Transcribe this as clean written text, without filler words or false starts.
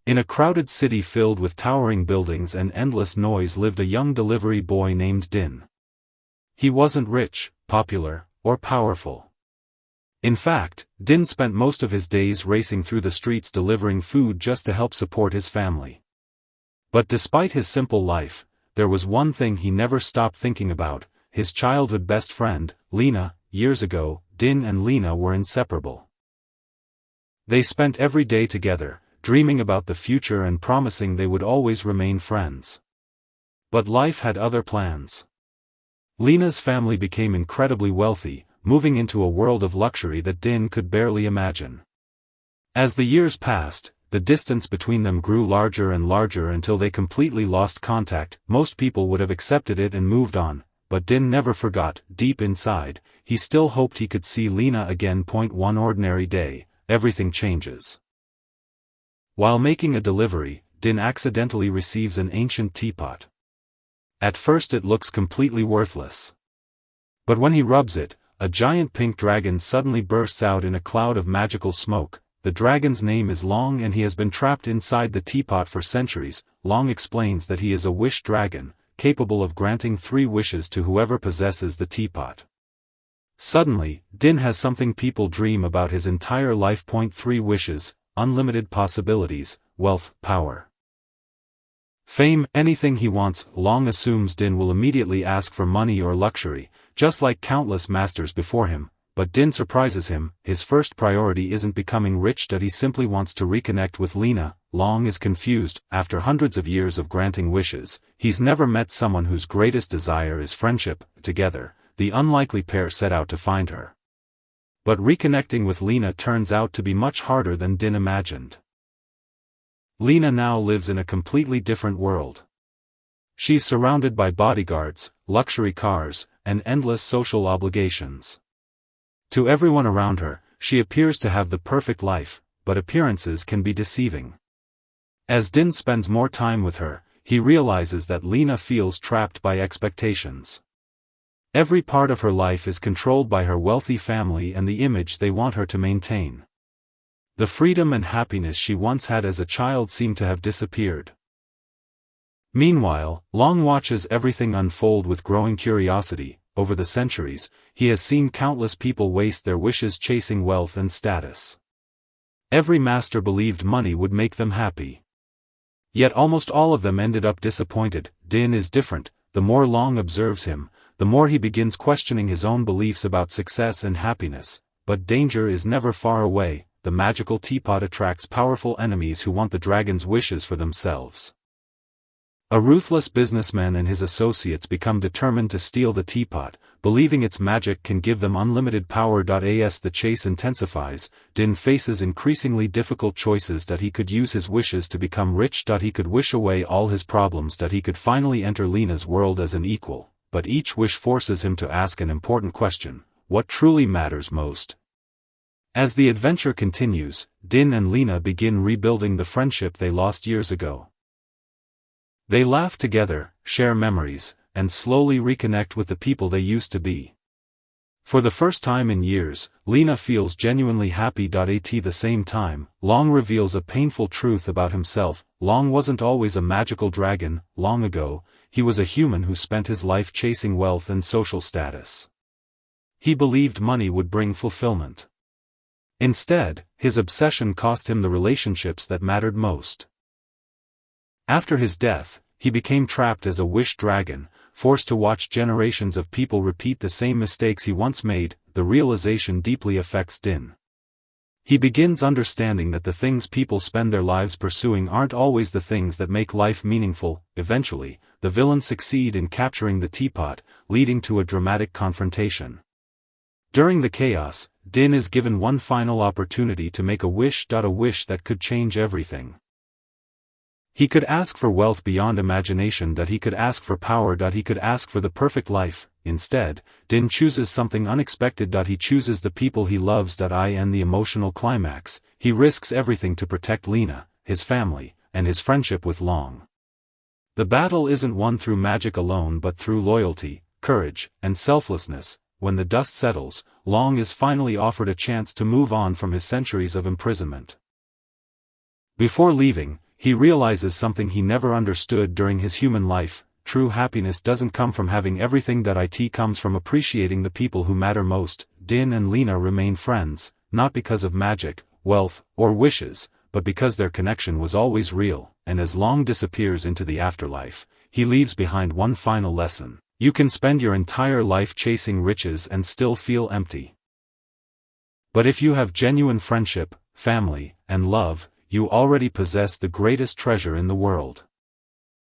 In a crowded city filled with towering buildings and endless noise lived a young delivery boy named Din. He wasn't rich, popular, or powerful. In fact, Din spent most of his days racing through the streets delivering food just to help support his family. But despite his simple life, there was one thing he never stopped thinking about: his childhood best friend, Lena. Years ago, Din and Lena were inseparable. They spent every day together, dreaming about the future and promising they would always remain friends. But life had other plans. Lena's family became incredibly wealthy, moving into a world of luxury that Din could barely imagine. As the years passed, the distance between them grew larger and larger until they completely lost contact. Most people would have accepted it and moved on, but Din never forgot. Deep inside, he still hoped he could see Lena again. One ordinary day, everything changes. While making a delivery, Din accidentally receives an ancient teapot. At first it looks completely worthless. But when he rubs it, a giant pink dragon suddenly bursts out in a cloud of magical smoke. The dragon's name is Long and he has been trapped inside the teapot for centuries. Long explains that he is a wish dragon, capable of granting 3 wishes to whoever possesses the teapot. Suddenly, Din has something people dream about his entire life. 3 wishes, unlimited possibilities, wealth, power, fame, anything he wants. Long assumes Din will immediately ask for money or luxury, just like countless masters before him, but Din surprises him. His first priority isn't becoming rich, he simply wants to reconnect with Lena. Long is confused. After hundreds of years of granting wishes, he's never met someone whose greatest desire is friendship. Together, the unlikely pair set out to find her. But reconnecting with Lena turns out to be much harder than Din imagined. Lena now lives in a completely different world. She's surrounded by bodyguards, luxury cars, and endless social obligations. To everyone around her, she appears to have the perfect life, but appearances can be deceiving. As Din spends more time with her, he realizes that Lena feels trapped by expectations. Every part of her life is controlled by her wealthy family and the image they want her to maintain. The freedom and happiness she once had as a child seem to have disappeared. Meanwhile, Long watches everything unfold with growing curiosity. Over the centuries, he has seen countless people waste their wishes chasing wealth and status. Every master believed money would make them happy. Yet almost all of them ended up disappointed. Din is different. The more Long observes him, the more he begins questioning his own beliefs about success and happiness. But danger is never far away. The magical teapot attracts powerful enemies who want the dragon's wishes for themselves. A ruthless businessman and his associates become determined to steal the teapot, believing its magic can give them unlimited power. As the chase intensifies, Din faces increasingly difficult choices. He could use his wishes to become rich. He could wish away all his problems. He could finally enter Lena's world as an equal, but each wish forces him to ask an important question: what truly matters most? As the adventure continues, Din and Lena begin rebuilding the friendship they lost years ago. They laugh together, share memories, and slowly reconnect with the people they used to be. For the first time in years, Lena feels genuinely happy. At the same time, Long reveals a painful truth about himself. Long wasn't always a magical dragon. Long ago, he was a human who spent his life chasing wealth and social status. He believed money would bring fulfillment. Instead, his obsession cost him the relationships that mattered most. After his death, he became trapped as a wish dragon, forced to watch generations of people repeat the same mistakes he once made. The realization deeply affects Din. He begins understanding that the things people spend their lives pursuing aren't always the things that make life meaningful. Eventually, the villains succeed in capturing the teapot, leading to a dramatic confrontation. During the chaos, Din is given one final opportunity to make a wish. A wish that could change everything. He could ask for wealth beyond imagination. He could ask for power. He could ask for the perfect life. Instead, Din chooses something unexpected. He chooses the people he loves. In the emotional climax, he risks everything to protect Lena, his family, and his friendship with Long. The battle isn't won through magic alone but through loyalty, courage, and selflessness. When the dust settles, Long is finally offered a chance to move on from his centuries of imprisonment. Before leaving, he realizes something he never understood during his human life: true happiness doesn't come from having everything that it comes from appreciating the people who matter most. Din and Lena remain friends, not because of magic, wealth, or wishes, but because their connection was always real. And as Long disappears into the afterlife, he leaves behind one final lesson: you can spend your entire life chasing riches and still feel empty. But if you have genuine friendship, family, and love, you already possess the greatest treasure in the world.